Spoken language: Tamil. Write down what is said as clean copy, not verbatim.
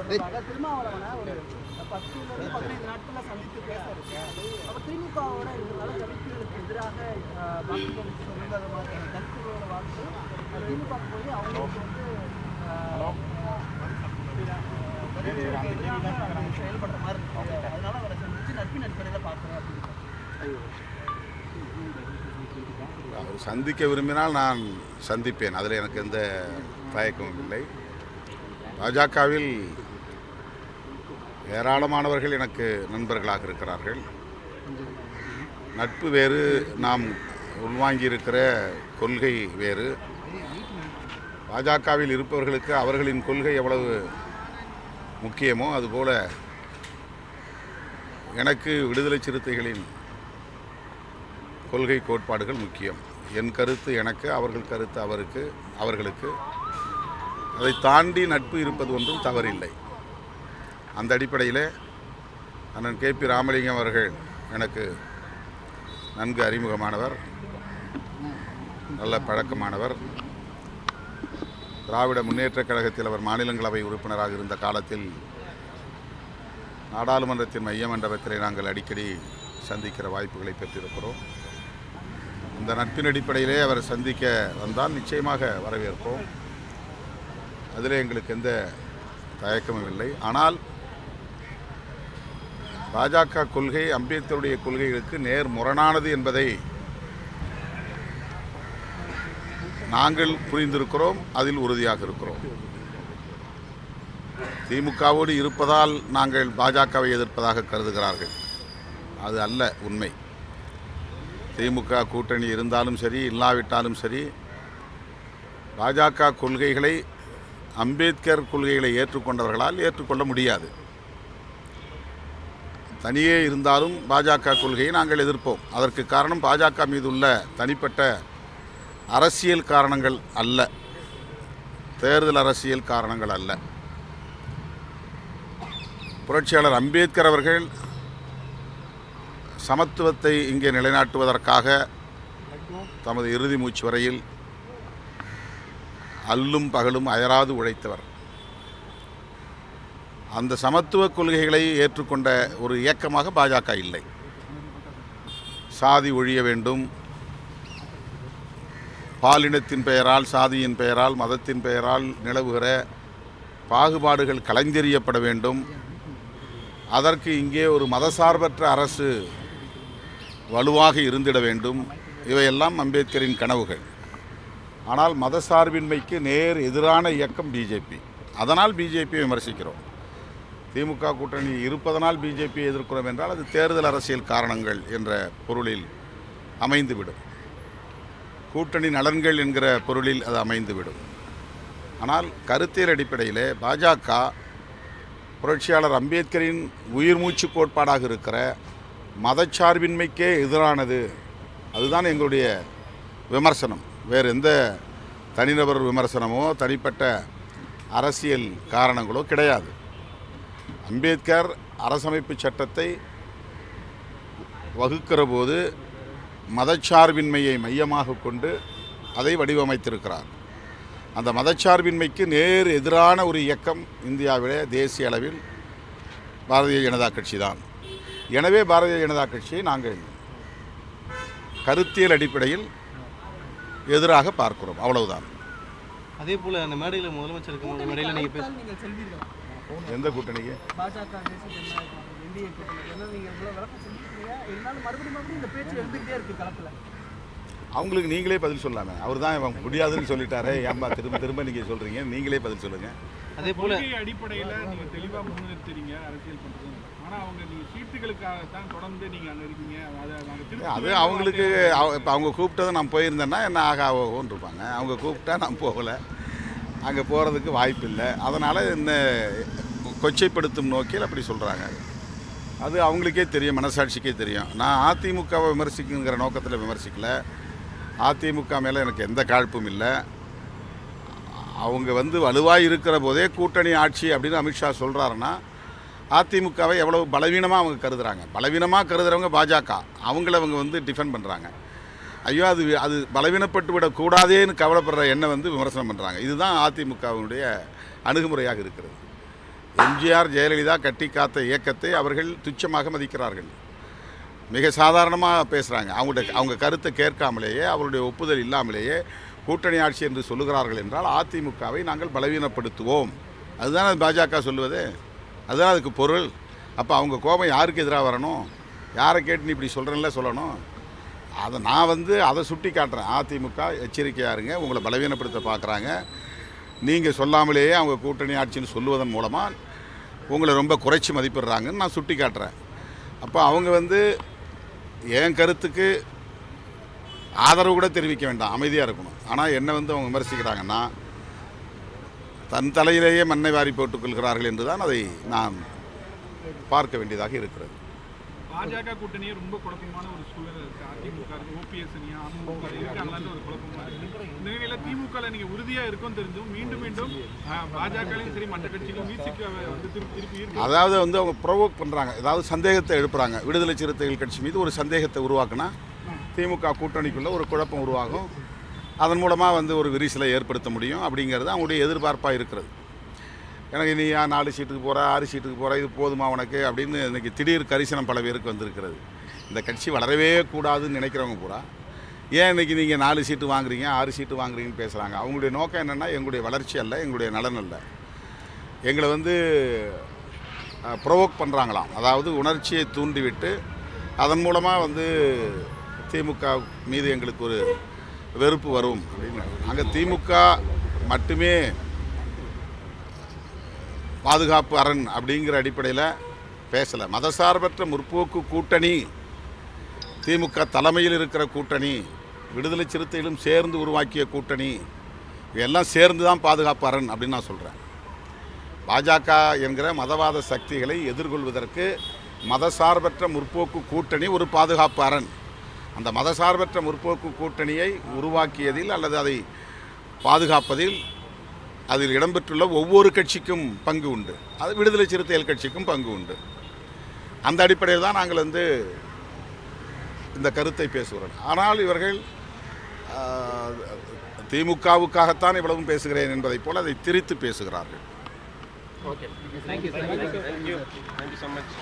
தொடர்பாக திருமாவளவனை ஒரு 10-15 நாட்கள்ல சந்தித்து பேச இருக்கு. அப்ப திமுகவோட இதனால தலித்துகளுக்கு எதிராக வாக்குகள் சொன்னது மாதிரியான தலித்துகளோட வாக்கு திமுக போய் அவங்களுக்கு வந்து செயல்படுற மாதிரி இருக்கு. அதனால அவரை சந்திச்சு நட்பின் அடிப்படையில் பார்க்குறேன் அப்படின்னு. அவர் சந்திக்க விரும்பினால் நான் சந்திப்பேன், அதில் எனக்கு எந்த தயக்கமும் இல்லை. பாஜகவில் ஏராளமானவர்கள் எனக்கு நண்பர்களாக இருக்கிறார்கள். நட்பு வேறு, நாம் உள்வாங்கியிருக்கிற கொள்கை வேறு. பாஜகவில் இருப்பவர்களுக்கு அவர்களின் கொள்கை எவ்வளவு முக்கியமோ அதுபோல எனக்கு விடுதலை சிறுத்தைகளின் கொள்கை கோட்பாடுகள் முக்கியம். என் கருத்து எனக்கு, அவர்கள் கருத்து அவர்களுக்கு. அதை தாண்டி நட்பு இருப்பது ஒன்றும் தவறில்லை. அந்த அடிப்படையில் அண்ணன் KP ராமலிங்கம் அவர்கள் எனக்கு நன்கு அறிமுகமானவர், நல்ல பழக்கமானவர். திராவிட முன்னேற்றக் கழகத்தில் அவர் மாநிலங்களவை உறுப்பினராக இருந்த காலத்தில் நாடாளுமன்றத்தின் மைய மண்டபத்தில் நாங்கள் அடிக்கடி சந்திக்கிற வாய்ப்புகளை பெற்றிருக்கிறோம். இந்த நட்பின் அடிப்படையிலே அவர் சந்திக்க வந்தால் நிச்சயமாக வரவேற்போம். அதில் எங்களுக்கு எந்த தயக்கமும் இல்லை. ஆனால் பாஜக கொள்கை அம்பேத்கருடைய கொள்கைகளுக்கு நேர் முரணானது என்பதை நாங்கள் புரிந்திருக்கிறோம், அதில் உறுதியாக இருக்கிறோம். திமுகவோடு இருப்பதால் நாங்கள் பாஜகவை எதிர்ப்பதாக கருதுகிறார்கள். அது அல்ல உண்மை. திமுக கூட்டணி இருந்தாலும் சரி, இல்லாவிட்டாலும் சரி, பாஜக கொள்கைகளை, அம்பேத்கர் கொள்கைகளை ஏற்றுக்கொண்டவர்களால் ஏற்றுக்கொள்ள முடியாது. தனியே இருந்தாலும் பாஜக கொள்கையை நாங்கள் எதிர்ப்போம். அதற்கு காரணம் பாஜக மீது உள்ள தனிப்பட்ட அரசியல் காரணங்கள் அல்ல, தேர்தல் அரசியல் காரணங்கள் அல்ல. புரட்சியாளர் அம்பேத்கர் அவர்கள் சமத்துவத்தை இங்கே நிலைநாட்டுவதற்காக தமது இறுதி மூச்சு வரையில் அல்லும் பகலும் அயராது உழைத்தவர். அந்த சமத்துவ கொள்கைகளை ஏற்றுக்கொண்ட ஒரு இயக்கமாக பாஜக இல்லை. சாதி ஒழிய வேண்டும், பாலினத்தின் பெயரால், சாதியின் பெயரால், மதத்தின் பெயரால் நிலவுகிற பாகுபாடுகள் களைந்தெறியப்பட வேண்டும். அதற்கு இங்கே ஒரு மதசார்பற்ற அரசு வலுவாக இருந்திட வேண்டும். இவையெல்லாம் அம்பேத்கரின் கனவுகள். ஆனால் மதசார்பின்மைக்கு நேர் எதிரான இயக்கம் பிஜேபி. அதனால் பிஜேபியை விமர்சிக்கிறோம். திமுக கூட்டணி இருப்பதனால் பிஜேபியை எதிர்க்கிறோம் என்றால் அது தேர்தல் அரசியல் காரணங்கள் என்ற பொருளில் அமைந்துவிடும். கூட்டணி நலன்கள் என்கிற பொருளில் அது அமைந்துவிடும். ஆனால் கருத்தியல் அடிப்படையில் பாஜக புரட்சியாளர் அம்பேத்கரின் உயிர் மூச்சு கோட்பாடாக இருக்கிற மதச்சார்பின்மைக்கே எதிரானது. அதுதான் எங்களுடைய விமர்சனம். வேறு எந்த தனிநபர் விமர்சனமோ தனிப்பட்ட அரசியல் காரணங்களோ கிடையாது. அம்பேத்கர் அரசமைப்பு சட்டத்தை வகுக்கிற போது மதச்சார்பின்மையை மையமாக கொண்டு அதை வடிவமைத்திருக்கிறார். அந்த மதச்சார்பின்மைக்கு நேர் எதிரான ஒரு இயக்கம் இந்தியாவிலே தேசிய அளவில் பாரதிய ஜனதா கட்சி தான். எனவே பாரதிய ஜனதா கட்சியை நாங்கள் கருத்தியல் அடிப்படையில் எதிராக பார்க்கிறோம், அவ்வளவுதான். அதே போல் அந்த மேடையில் முதலமைச்சருக்கு மேடையில் நீங்கள் எந்த கூட்டணிக்கு அவங்களுக்கு நீங்களே பதில் சொல்லாமே. அவர் தான் முடியாதுன்னு சொல்லிட்டாரு, ஏன்பா திரும்ப திரும்ப நீங்கள் சொல்கிறீங்க? நீங்களே பதில் சொல்லுங்கள். அதே போல் அடிப்படையில் நீங்கள் தெளிவாக முன்னிறுத்துறீங்க அரசியல் பண்ணுறது. ஆனால் அவங்க நீங்கள் சீட்டுகளுக்காகத்தான் தொடர்ந்து நீங்கள் அங்கே இருக்கீங்க. அது அவங்களுக்கு இப்போ அவங்க கூப்பிட்டதை நான் போயிருந்தேன்னா என்ன ஆகாவோன்னு இருப்பாங்க. அவங்க கூப்பிட்டா நான் போகலை, அங்கே போகிறதுக்கு வாய்ப்பு இல்லை. அதனால் என்ன கொச்சைப்படுத்தும் நோக்கில் அப்படி சொல்கிறாங்க. அது அவங்களுக்கே தெரியும், மனசாட்சிக்கே தெரியும். நான் அதிமுகவை விமர்சிக்குங்கிற நோக்கத்தில் விமர்சிக்கலை. அதிமுக மேலே எனக்கு எந்த காழ்ப்பும் இல்லை. அவங்க வலுவாக இருக்கிற போதே கூட்டணி ஆட்சி அப்படின்னு அமித்ஷா சொல்கிறாருன்னா அதிமுகவை எவ்வளவு பலவீனமாக அவங்க கருதுகிறாங்க. பலவீனமாக கருதுகிறவங்க பாஜக, அவங்கள அவங்க டிஃபெண்ட் பண்ணுறாங்க. ஐயோ அது பலவீனப்பட்டு விடக்கூடாதேன்னு கவலைப்படுற எண்ணம் விமர்சனம் பண்ணுறாங்க. இதுதான் அதிமுகவினுடைய அணுகுமுறையாக இருக்கிறது. எம்ஜிஆர் ஜெயலலிதா கட்டி காத்த இயக்கத்தை அவர்கள் துச்சமாக மதிக்கிறார்கள். மிக சாதாரணமாக பேசுகிறாங்க. அவங்க கருத்தை கேட்காமலேயே, அவருடைய ஒப்புதல் இல்லாமலேயே கூட்டணி ஆட்சி என்று சொல்லுகிறார்கள் என்றால் அதிமுகவை நாங்கள் பலவீனப்படுத்துவோம். அதுதான் அது பாஜக சொல்லுவது, அதுதான் அதுக்கு பொருள். அப்போ அவங்க கோபம் யாருக்கு எதிராக வரணும்? யாரை கேட்டு நீ இப்படி சொல்கிறேன்ல சொல்லணும். அதை நான் அதை சுட்டி காட்டுறேன். அதிமுக எச்சரிக்கையாக இருங்க, உங்களை பலவீனப்படுத்த பார்க்குறாங்க. நீங்கள் சொல்லாமலேயே அவங்க கூட்டணி ஆட்சின்னு சொல்லுவதன் மூலமாக உங்களை ரொம்ப குறைச்சி மதிப்பிடுறாங்கன்னு நான் சுட்டி காட்டுறேன். அப்போ அவங்க என் கருத்துக்கு ஆதரவு கூட தெரிவிக்க வேண்டாம், அமைதியாக இருக்கணும். ஆனால் என்ன அவங்க விமர்சிக்கிறாங்கன்னா தன் தலையிலேயே மண்ணை வாரி போட்டுக் கொள்கிறார்கள் என்று தான் அதை நான் பார்க்க வேண்டியதாக இருக்கிறது. பாஜக கூட்டணியே ரொம்ப குழப்பமான ஒரு சூழல் இருக்கு. அதிமுக ஓபிஎஸ் அமமுக இருக்காங்களான்னு ஒரு குழப்பமா இருக்கு. இந்த நிலையில திமுக நீங்க உறுதியா இருக்கும் தெரிஞ்சும் மீண்டும் மீண்டும் பாஜகலையும் சரி மற்ற கட்சிகளும் திருப்பி அதாவது அவங்க ப்ரொவோக் பண்ணுறாங்க, ஏதாவது சந்தேகத்தை எழுப்புறாங்க. விடுதலை சிறுத்தைகள் கட்சி மீது ஒரு சந்தேகத்தை உருவாக்குனா திமுக கூட்டணிக்குள்ளே ஒரு குழப்பம் உருவாகும். அதன் மூலமாக ஒரு விரிசலை ஏற்படுத்த முடியும் அப்படிங்கிறது அவங்களுடைய எதிர்பார்ப்பாக இருக்கிறது. எனக்கு நீ 4 சீட்டுக்கு போகிற 6 சீட்டுக்கு போகிற இது போதுமா உனக்கு அப்படின்னு இன்றைக்கி திடீர் கரிசனம் பல பேருக்கு வந்திருக்கிறது. இந்த கட்சி வளரவே கூடாதுன்னு நினைக்கிறவங்க பூரா ஏன் இன்றைக்கி நீங்கள் 4 சீட்டு வாங்குறீங்க 6 சீட்டு வாங்குறீங்கன்னு பேசுகிறாங்க. அவங்களுடைய நோக்கம் என்னென்னா எங்களுடைய வளர்ச்சி அல்ல, எங்களுடைய நலன் அல்ல. எங்களை ப்ரொவோக் பண்ணுறாங்களாம். அதாவது உணர்ச்சியை தூண்டிவிட்டு அதன் மூலமாக திமுக மீது எங்களுக்கு ஒரு வெறுப்பு வரும் அப்படின்னு. அங்கே திமுக மட்டுமே பாதுகாப்பு அரண் அப்படிங்கிற அடிப்படையில் பேசலை. மதசார்பற்ற முற்போக்கு கூட்டணி, திமுக தலைமையில் இருக்கிற கூட்டணி, விடுதலை சிறுத்தைகளும் சேர்ந்து உருவாக்கிய கூட்டணி, இவையெல்லாம் சேர்ந்து தான் பாதுகாப்பு அரண் அப்படின்னு நான் சொல்கிறேன். பாஜக என்கிற மதவாத சக்திகளை எதிர்கொள்வதற்கு மதசார்பற்ற முற்போக்கு கூட்டணி ஒரு பாதுகாப்பு அரண். அந்த மதசார்பற்ற முற்போக்கு கூட்டணியை உருவாக்கியதில் அல்லது அதை பாதுகாப்பதில் அதில் இடம்பெற்றுள்ள ஒவ்வொரு கட்சிக்கும் பங்கு உண்டு. அது விடுதலை சிறுத்தைகள் கட்சிக்கும் பங்கு உண்டு. அந்த அடிப்படையில் தான் நாங்கள் இந்த கருத்தை பேசுகிறோம். ஆனால் இவர்கள் திமுகவுக்காகத்தான் இவ்வளவும் பேசுகிறேன் என்பதைப் போல் அதை திரித்து பேசுகிறார்கள். Okay, thank you so much.